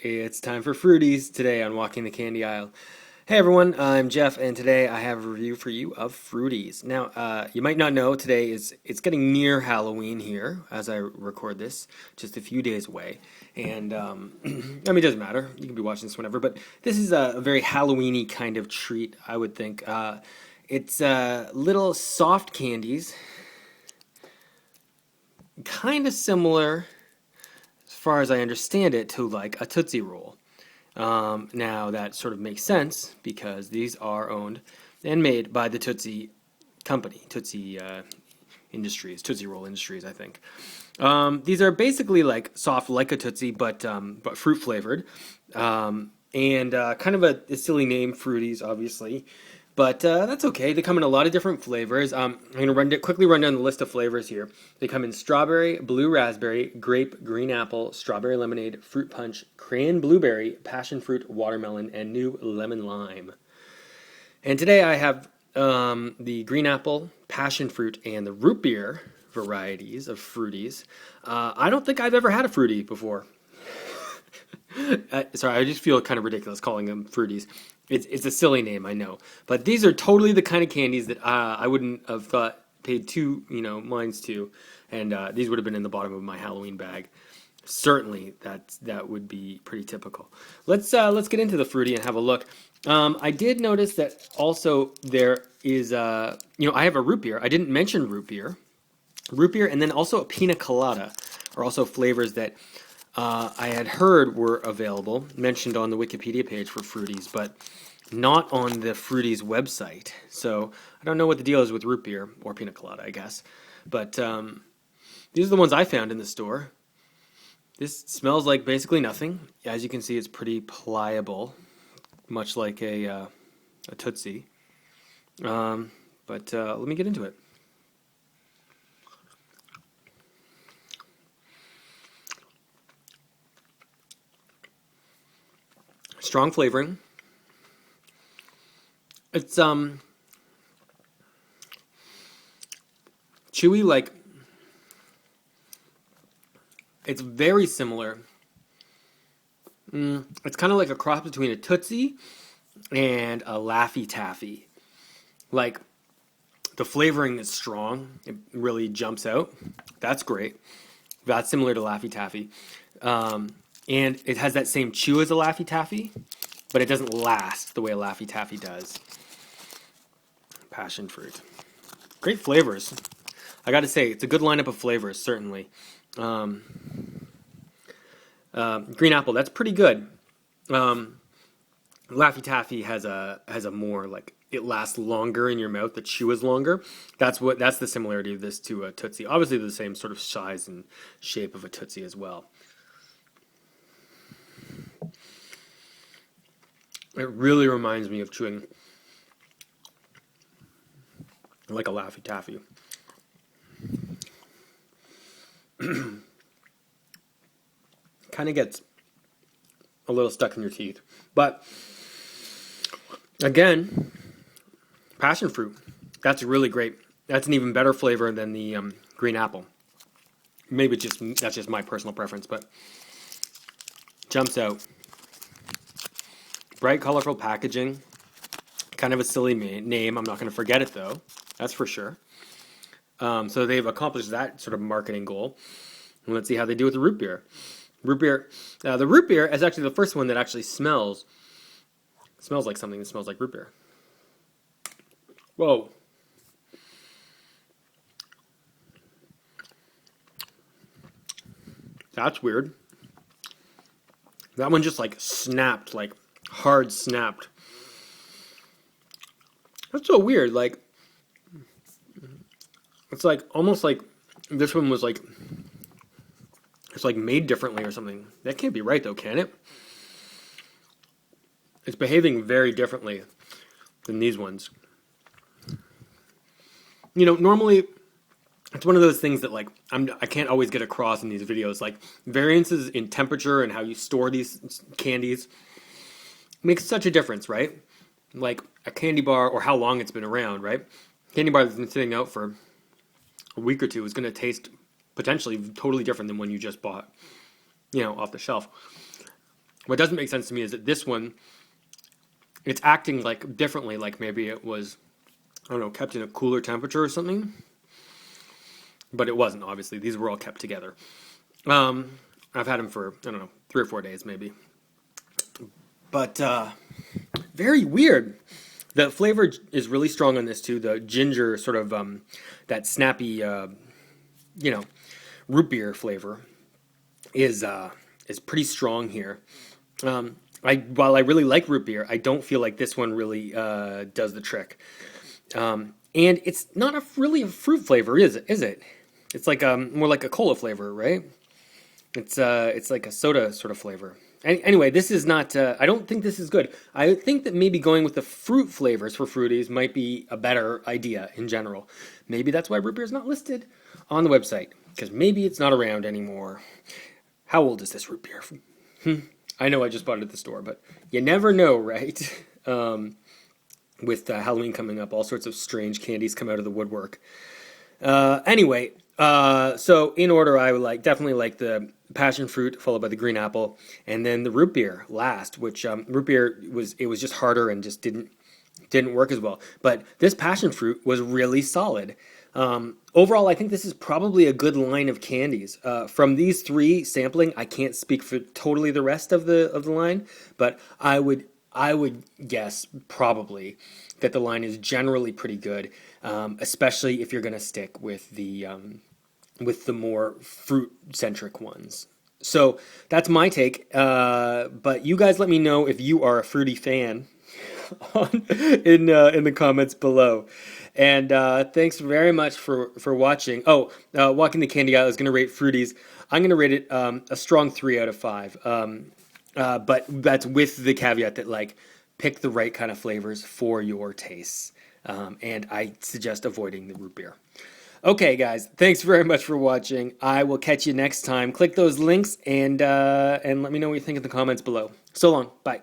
It's time for Frooties today on Walking the Candy Aisle. Hey everyone, I'm Jeff, and today I have a review for you of Frooties. Now, you might not know today it's getting near Halloween here as I record this, just a few days away. And I mean, it doesn't matter. You can be watching this whenever, but this is a very Halloweeny kind of treat, I would think. It's little soft candies, kind of similar, as far as I understand it, to like a Tootsie Roll. Now that sort of makes sense because these are owned and made by the Tootsie company, Tootsie Industries, Tootsie Roll Industries, I think. These are basically like soft like a Tootsie, but fruit flavored, and kind of a silly name, Frooties, obviously. But that's okay. They come in a lot of different flavors. I'm going to quickly run down the list of flavors here. They come in strawberry, blue raspberry, grape, green apple, strawberry lemonade, fruit punch, crayon blueberry, passion fruit, watermelon, and new lemon lime. And today I have the green apple, passion fruit, and the root beer varieties of Frooties. I don't think I've ever had a Fruity before. Sorry, I just feel kind of ridiculous calling them Frooties. It's a silly name, I know, but these are totally the kind of candies that I wouldn't have paid two minds to, and these would have been in the bottom of my Halloween bag. Certainly, that would be pretty typical. Let's get into the Fruity and have a look. I did notice that also there is I have a root beer. I didn't mention root beer, and then also a pina colada are also flavors that I had heard were available, mentioned on the Wikipedia page for Frooties, but not on the Frooties website. So I don't know what the deal is with root beer or pina colada, I guess. But these are the ones I found in the store. This smells like basically nothing. As you can see, it's pretty pliable, much like a Tootsie. But let me get into it. Strong flavoring. It's chewy, like it's very similar. It's kind of like a cross between a Tootsie and a Laffy Taffy. Like the flavoring is strong. It really jumps out. That's great. That's similar to Laffy Taffy. And it has that same chew as a Laffy Taffy, but it doesn't last the way a Laffy Taffy does. Passion fruit. Great flavors. I got to say, it's a good lineup of flavors, certainly. Green apple, that's pretty good. Laffy Taffy has a more like it lasts longer in your mouth. The chew is longer. That's the similarity of this to a Tootsie. Obviously, they're the same sort of size and shape of a Tootsie as well. It really reminds me of chewing like a Laffy Taffy. Kind of gets a little stuck in your teeth. But again, passion fruit. That's really great. That's an even better flavor than the green apple. Maybe that's just my personal preference, but jumps out. Bright, colorful packaging. Kind of a silly name. I'm not going to forget it, though. That's for sure. So they've accomplished that sort of marketing goal. And let's see how they do with the root beer. The root beer is actually the first one that actually smells like something that smells like root beer. Whoa. That's weird. That one just like snapped, like hard snapped. That's so weird. Like, it's like almost like this one was like it's like made differently or something. That can't be right though, can it? It's behaving very differently than these ones. Normally it's one of those things that like I can't always get across in these videos. Like variances in temperature and how you store these candies makes such a difference, right? Like a candy bar or how long it's been around, right? Candy bar that's been sitting out for a week or two is going to taste potentially totally different than when you just bought, off the shelf. What doesn't make sense to me is that this one, it's acting like differently, like maybe it was, I don't know, kept in a cooler temperature or something. But it wasn't, obviously. These were all kept together. I've had them for, I don't know, 3 or 4 days maybe. But very weird. The flavor is really strong on this too. The ginger sort of, that snappy, root beer flavor is pretty strong here. While I really like root beer, I don't feel like this one really does the trick. And it's not really a fruit flavor, is it? It's like more like a cola flavor, right? It's like a soda sort of flavor. Anyway, this is not. I don't think this is good. I think that maybe going with the fruit flavors for Frooties might be a better idea in general. Maybe that's why root beer is not listed on the website, because maybe it's not around anymore. How old is this root beer? I know I just bought it at the store, but you never know, right? With Halloween coming up, all sorts of strange candies come out of the woodwork. Anyway, so in order, I would definitely like the passion fruit, followed by the green apple, and then the root beer last. Which root beer was just harder and just didn't work as well. But this passion fruit was really solid. Overall, I think this is probably a good line of candies. From these 3 sampling, I can't speak for totally the rest of the line, but I would guess probably that the line is generally pretty good, especially if you're going to stick with the more fruit-centric ones. So that's my take. But you guys let me know if you are a fruity fan in the comments below. And thanks very much for watching. Walking the Candy Aisle is going to rate Frooties. I'm going to rate it a strong 3 out of 5. But that's with the caveat that pick the right kind of flavors for your tastes. And I suggest avoiding the root beer. Okay, guys, thanks very much for watching. I will catch you next time. Click those links and let me know what you think in the comments below. So long. Bye.